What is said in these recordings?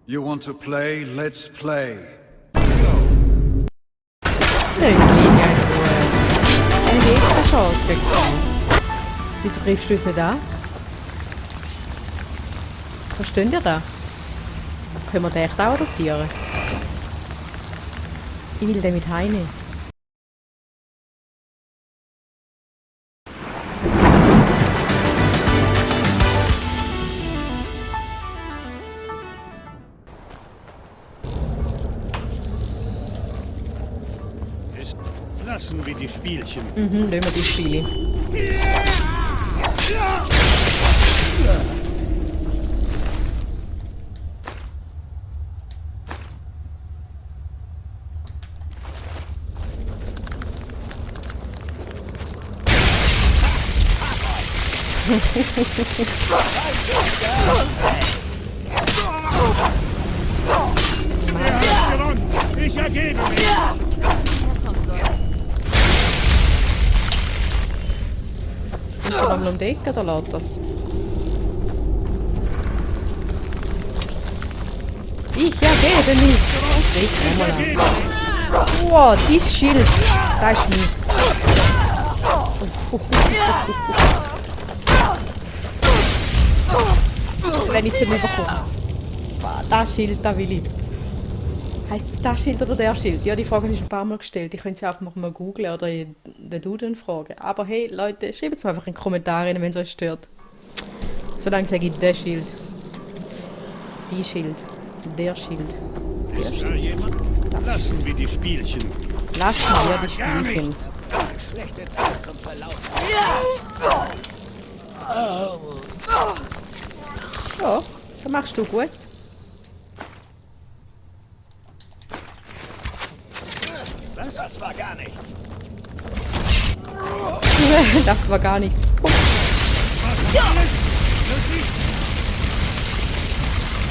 You want to play? Let's play. Nein, Linie in Ruhe. Er hat keine Chance gegen sie. Wieso greifst du uns nicht an? Versteht ihr das? Können wir den echt auch adoptieren? Ich will den mit heimnehmen. Lassen wir die Spielchen. Lassen wir die Spiele. Ich ergebe mich. Kommt er einmal um die Ecke oder lässt das? Ich ergebe mich! Ich mal an. Wow, dieses Schild! Das ist mies. Wenn ich sie nicht bekomme. Das Schild, das will ich. Heisst es das Schild oder der Schild? Ja, die Frage ist ein paar Mal gestellt. Ich könnte sie einfach mal googlen oder in den Duden fragen. Aber hey, Leute, schreibt es mir einfach in die Kommentare rein, wenn es euch stört. Solange sage ich der Schild. Die Schild. Der Schild. Der Ist da Schild. jemand? Das. Lassen wir die Spielchen. Lassen wir die Spielchen. Schlechte Zeit zum Verlaufen. Ja, das machst du gut. Das war gar nichts. Das war gar nichts.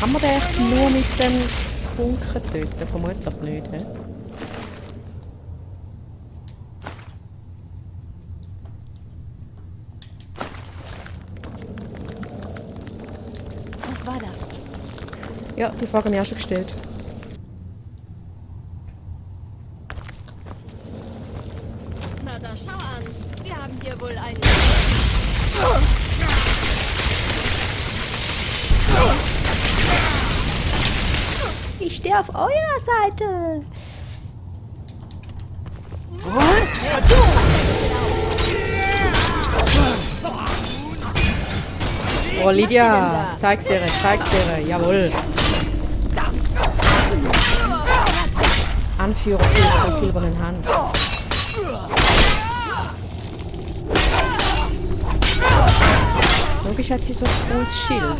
Kann man den echt nur mit dem Funken töten? Vermutlich nicht, he? Was war das? Ja, die Frage habe ich auch schon gestellt. Na da schau an. Wir haben hier wohl einen... Ich stehe auf eurer Seite. Oh, Lydia, zeig's ihr, jawohl. Anführer der silbernen Hand. Logisch hat sie so ein cooles Schild.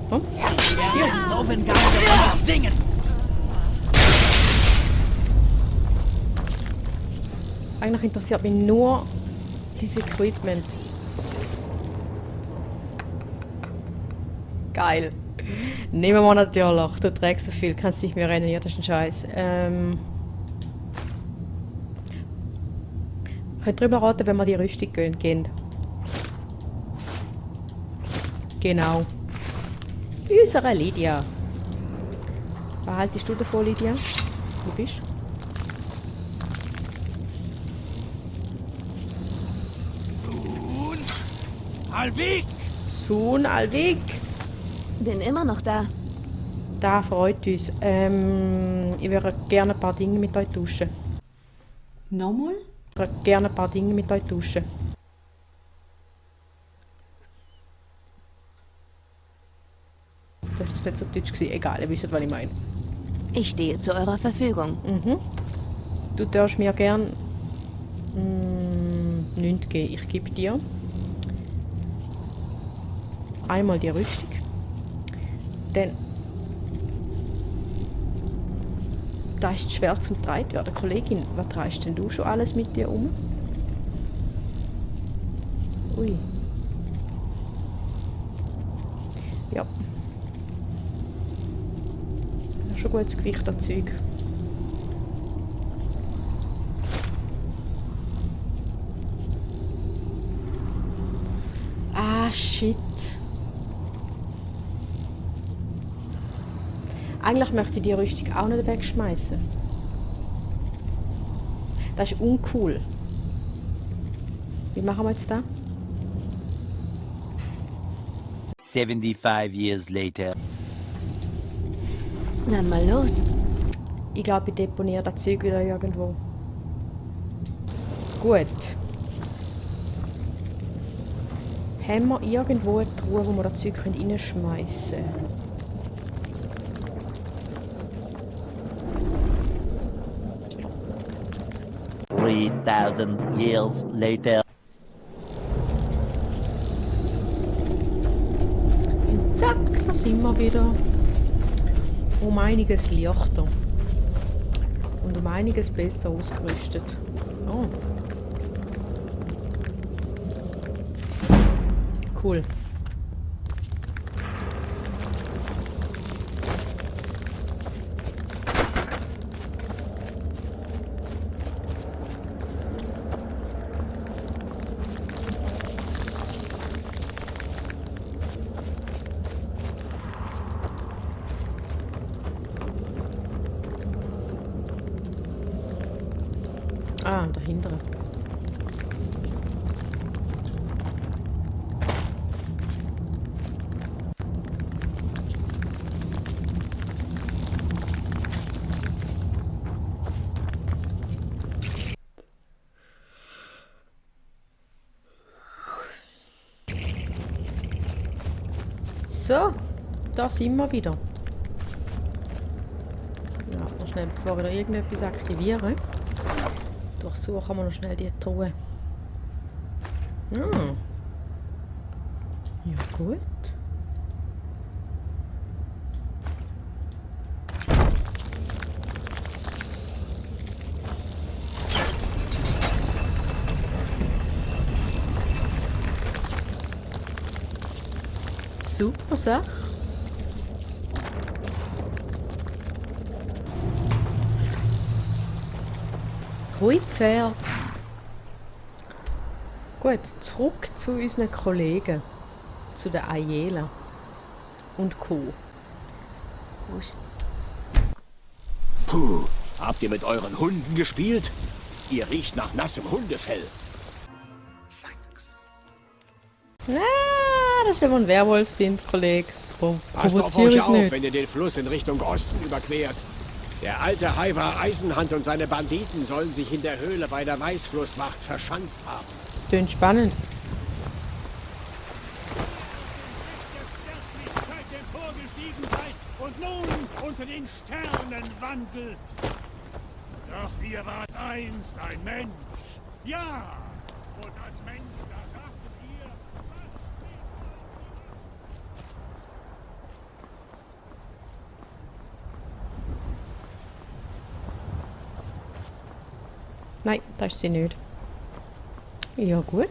Hm? So, wenn gar nicht singen. Eigentlich interessiert mich nur dieses Equipment. Geil. Nehmen wir natürlich. Du trägst so viel, kannst nicht mehr rennen. Ja, das ist ein Scheiß. Könnt drüber raten, wenn wir die Rüstung gehen. Genau. Unsere Lydia. Was haltest du davon, Lydia? Wo bist du? Alvik! Sohn Alvik. Bin immer noch da. Das freut uns. Ich würde gerne ein paar Dinge mit euch tauschen. Nochmal? Ich würde gerne ein paar Dinge mit euch tauschen. Das war jetzt nicht so deutsch gewesen. Egal, ihr wisst, was ich meine. Ich stehe zu eurer Verfügung. Du darfst mir gern nichts geben. Ich gebe dir einmal die Rüstung. Dann da ist schwer zum Tragen werden. Kollegin, was trägst denn du schon alles mit dir um? Ui. Ja. Das ist schon gutes Gewicht an Zeug. Ah, shit. Eigentlich möchte ich die Rüstung auch nicht wegschmeißen. Das ist uncool. Wie machen wir jetzt das? 75 years later. Na mal los. Ich glaube, ich deponiere das Zeug wieder irgendwo. Gut. Haben wir irgendwo eine Truhe, wo wir das Zeug reinschmeißen können? 3000 years later. Zack, da sind wir wieder. Um einiges leichter. Und um einiges besser ausgerüstet. Oh. Cool. Ah, dahinter. So, da sind wir wieder. Ja, noch schnell, bevor ich da irgendetwas aktiviere. Durchsuchen wir noch schnell die Truhe. Ah. Ja, gut. Super Sache. Hoi Pferd. Gut, zurück zu unseren Kollegen. Zu der Ayela. Und Co. Wo ist... Puh, habt ihr mit euren Hunden gespielt? Ihr riecht nach nassem Hundefell. Ah, das ist, wenn wir ein Werwolf sind, Kollege. Passt auf Provoziere euch ich auf, nicht. wenn ihr den Fluss in Richtung Osten überquert. Der alte Haiwa Eisenhand und seine Banditen sollen sich in der Höhle bei der Weißflusswacht verschanzt haben. Tönt spannend. Und nun unter den Sternen wandelt. Doch ihr wart einst ein Mensch. Ja, und als Mensch, da sagtet ihr, Nein, das ist sie nicht. Ja, gut.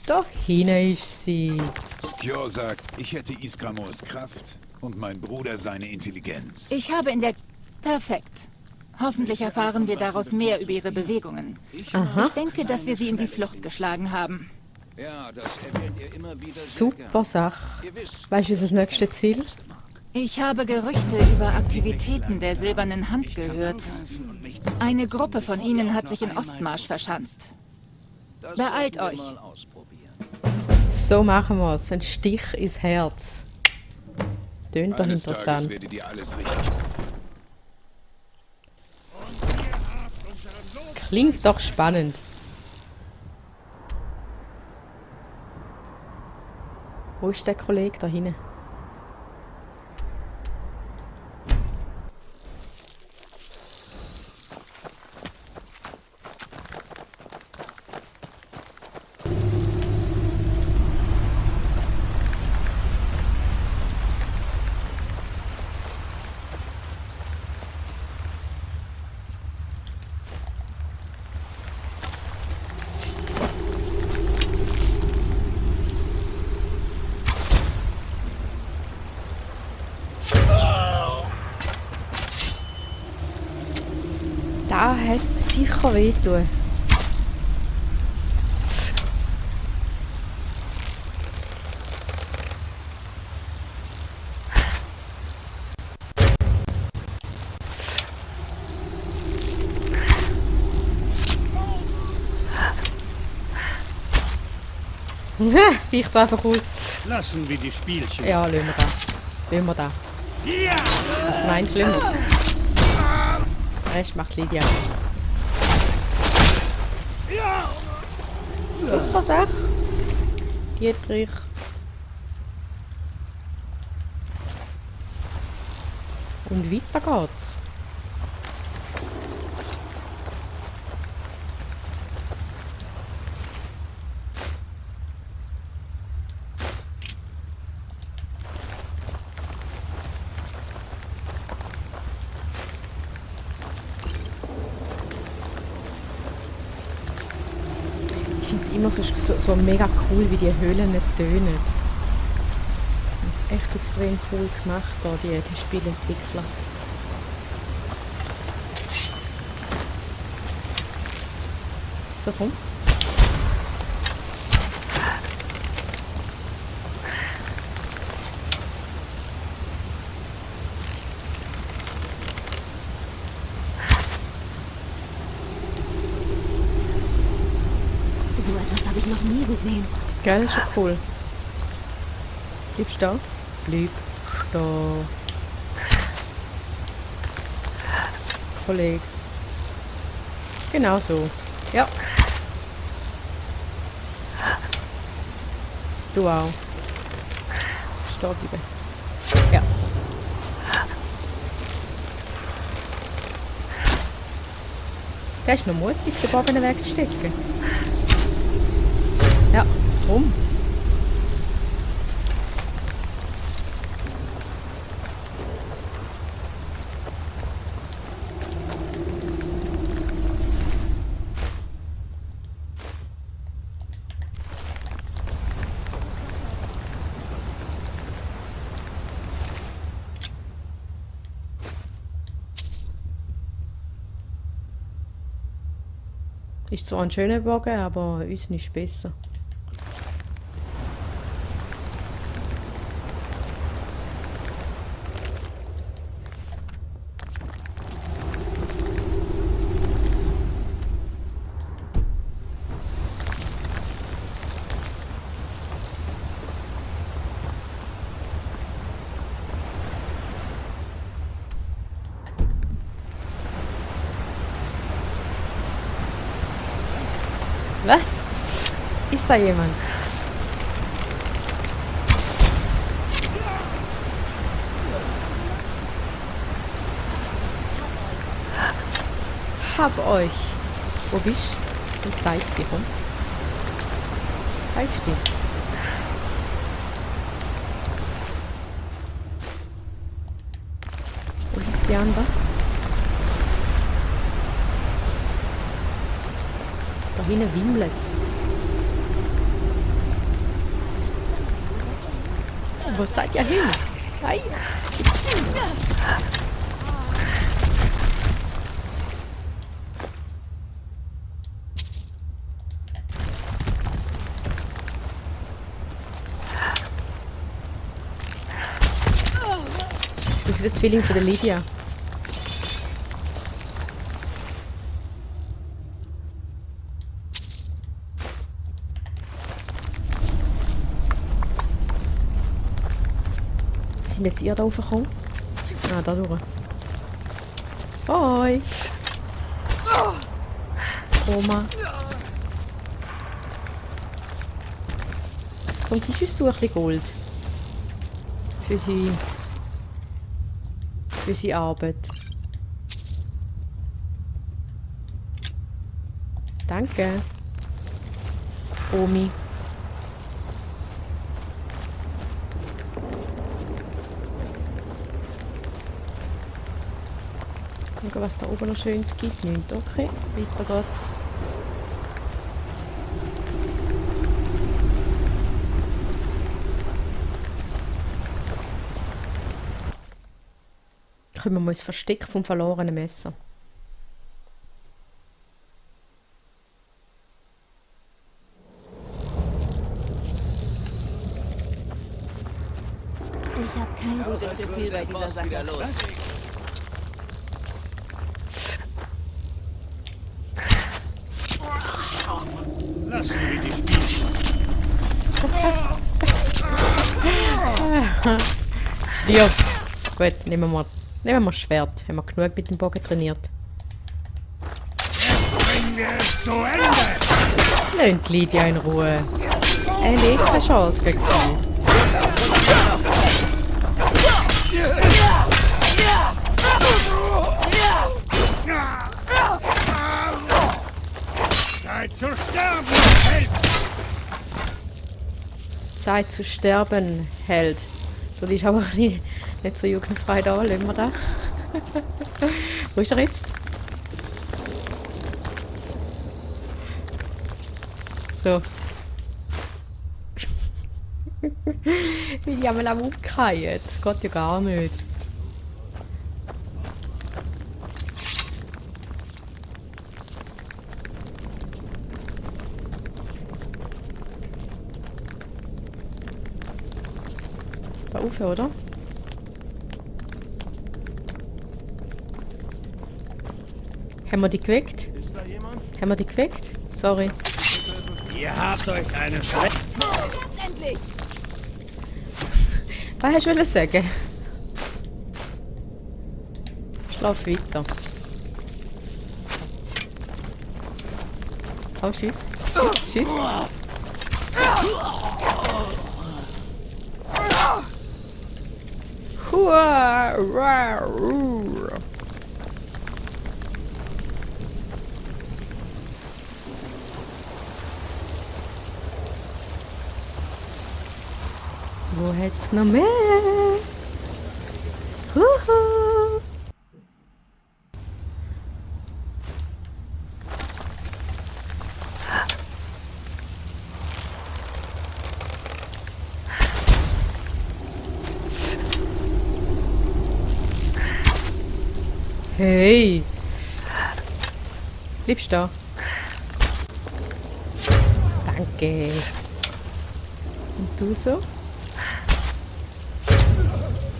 Da hinten ist sie. Skjor sagt, ich hätte Isgramors Kraft und mein Bruder seine Intelligenz. Ich habe in der... Perfekt. Hoffentlich erfahren wir daraus mehr über ihre Bewegungen. Aha. Ich denke, dass wir sie in die Flucht geschlagen haben. Ja, das erwähnt ihr immer wieder. Super Sache. Weißt du, was das nächste Ziel? Ich habe Gerüchte über Aktivitäten der Silbernen Hand gehört. Eine Gruppe von ihnen hat sich in Ostmarsch verschanzt. Beeilt euch. So machen wir es. Ein Stich ins Herz. Tönt doch Eines Tages interessant. werdet ihr alles richtig machen. Klingt doch spannend. Wo ist der Kollege da hinten? Da hat es sicher wehtun. Weicht einfach aus. Lassen wir die Spielchen. Ja, lassen wir das. Lassen wir das. Ja! Was meinst du, lassen wir? Den Rest macht Lydia. Ja! Super Sache. Dietrich. Und weiter geht's. Ich finde es immer so mega cool, wie die Höhlen nicht tönen. Das ist echt extrem cool gemacht, da, die Spielentwickler. So, komm. So etwas habe ich noch nie gesehen. Gell, ist schon cool. Bleibst du da? Bleib stehen. Kollege. Genau so. Ja. Du auch. Stehen bleiben. Ja. Der ist noch mutig, den Bogen wegzustecken. Ja, drum. Ist zwar ein schöner Bogen, aber uns ist besser. Was? Ist da jemand? Hab euch. Wo bist du? Zeig dir, komm. Zeig's dir. Wo ist die andere? Da hinten wimmelt's. Wo seid ihr hin? Nein! Das ist der Zwilling von der Lydia. Wie sind jetzt ihr da raufgekommen? Ah, da durch. Hoi! Oma. Komm, gibst uns du ein bisschen Gold. Für sie Arbeit. Danke. Omi. Schauen, was da oben noch Schönes gibt. Nicht. Okay, weiter geht's. Kommen wir ins Versteck vom verlorenen Messer. Ich habe kein gutes Gefühl bei dieser Sache. Lassen wir die Spielchen. Ja. Gut, nehmen wir das Schwert. Haben wir genug mit dem Bogen trainiert. Bringen wir es zu Ende! Lasst Lydia in Ruhe. Er hat keine Chance gegen sie. Zeit zu sterben, Held! Zeit zu sterben, Held. Du bist aber nicht so jugendfrei da, lassen wir da. Wo ist er jetzt? So. Ich habe mal am umgekehrt. Geht ja gar nicht. Da rauf, oder? Haben wir die geweckt? Ist da jemand? Haben wir die geweckt? Sorry. Ihr habt euch eine schlechte... Endlich! Was hast du sagen? Schlaf weiter. Oh, tschüss. Tschüss. Hua! Wo hat's noch mehr? Huhu! Hey! Bleibst du da? Danke. Und du so?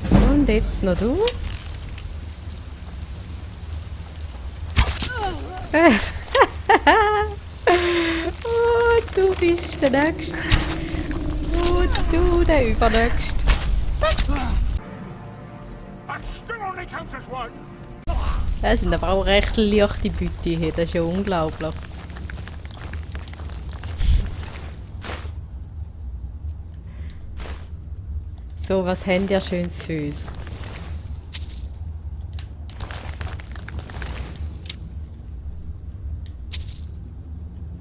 Und jetzt noch du? Oh, du bist der Nächste. Und du der Übernächste. Das sind aber auch recht leichte Beute hier, das ist ja unglaublich. So, was habt ihr Schönes für uns?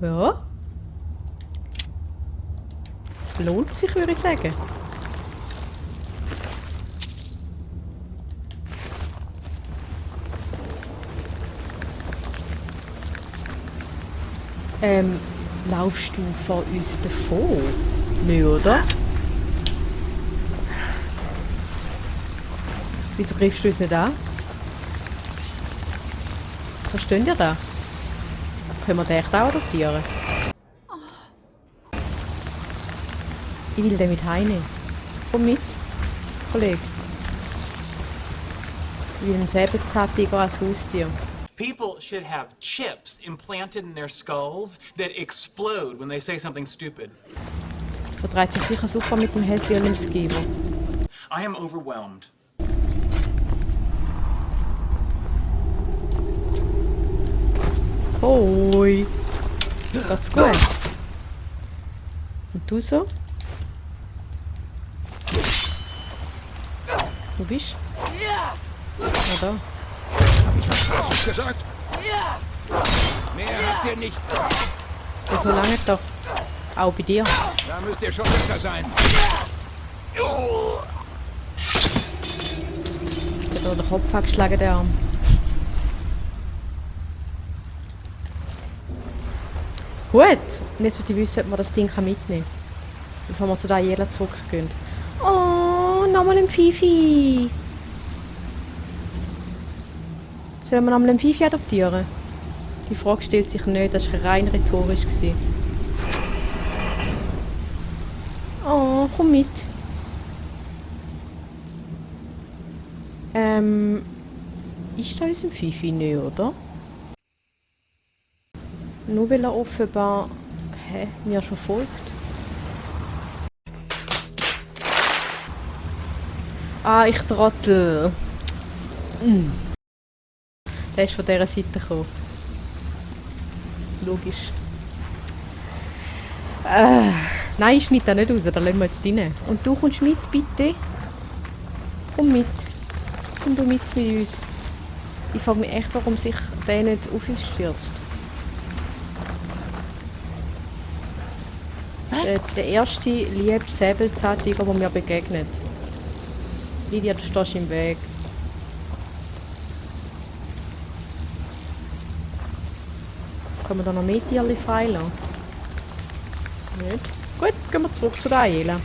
Ja. Lohnt sich, würde ich sagen. Laufst du vor uns davon? Nö, oder? Wieso greifst du uns nicht an? Versteht ihr das? Können wir den echt auch adoptieren? Ich will den mit heimnehmen. Komm mit, Kollege. Ich will einen Säbelzahntiger als Haustier. People should have chips implanted in their skulls that explode when they say something stupid. Vertreibt sich sicher super mit dem Häsli und dem Skibo. I am overwhelmed. Hoi! Geht's gut? Und du so? Wo bist du? Ja, da. Hab ich was Falsches gesagt? Mehr habt ihr nicht. Das so lange doch. Auch bei dir. Da müsst ihr schon besser sein. Der hat den Kopf abgeschlagen, der Arm. Gut. Und jetzt würde ich wissen, ob man das Ding mitnehmen kann. Bevor wir zu Daniela zurückgehen. Oh, nochmal ein Fifi. Sollen wir nochmal einen Fifi adoptieren? Die Frage stellt sich nicht, das war rein rhetorisch. Oh, komm mit. Ist da unser Fifi nicht, oder? Nur weil er offenbar mir schon folgt. Ah, ich Trottel. Der ist von dieser Seite gekommen. Logisch. Nein, ich schneide den nicht raus, da lassen wir jetzt rein. Und du kommst mit, bitte. Komm mit. Komm du mit uns. Ich frage mich echt, warum sich der nicht auf uns stürzt. Der erste liebe Säbelzahntiger, der mir begegnet. Lydia, du stehst im Weg. Können wir da noch mehr Tierchen freilassen? Nicht? Gut, gehen wir zurück zu der Ayela.